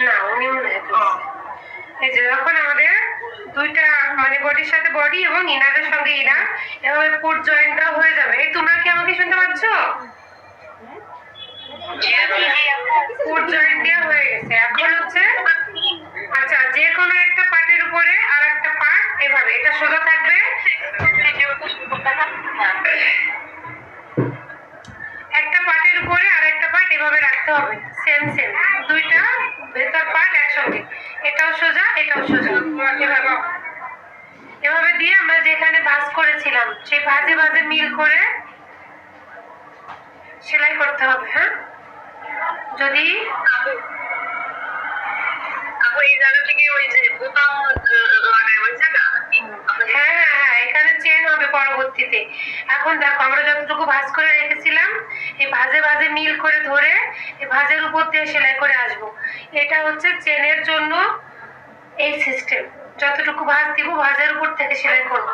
না উনি এই যে যখন আমাদের দুইটা মানে বডির সাথে বডি এবং ইনারের সঙ্গে ইনার এভাবে ফুট জয়েন্টটা হয়ে যাবে। এই তোমরা কি আমাকে শুনতে পাচ্ছ? ফুট জয়েন্ট দেওয়া হয়ে গেছে। এখন হচ্ছে আচ্ছা যে কোনো একটা পার্টের উপরে আর একটা পার্ট এভাবে এটা সোজা থাকবে, একটা পার্টের উপরে আর একটা পার্ট এভাবে রাখতে হবে সেম সেম, দুইটা ভেতর পার্ট একসঙ্গে, এটাও সোজা এটাও সোজা, এভাবে এভাবে দিয়ে আমরা যেখানে ভাঁজ করেছিলাম সেই ভাঁজে ভাঁজে মিল করে সেলাই করতে হবে। হ্যাঁ, যদি হ্যাঁ হ্যাঁ হ্যাঁ এখানে চেন হবে পরবর্তীতে। এখন দেখো আমরা যতটুকু ভাঁজ করে রেখেছিলাম এই ভাঁজে ভাঁজে মিল করে ধরে এই ভাঁজের উপর দিয়ে সেলাই করে আসবো। এটা হচ্ছে চেনের জন্য এই সিস্টেম, যতটুকু ভাঁজ দিব ভাঁজের উপর থেকে সেলাই করবো।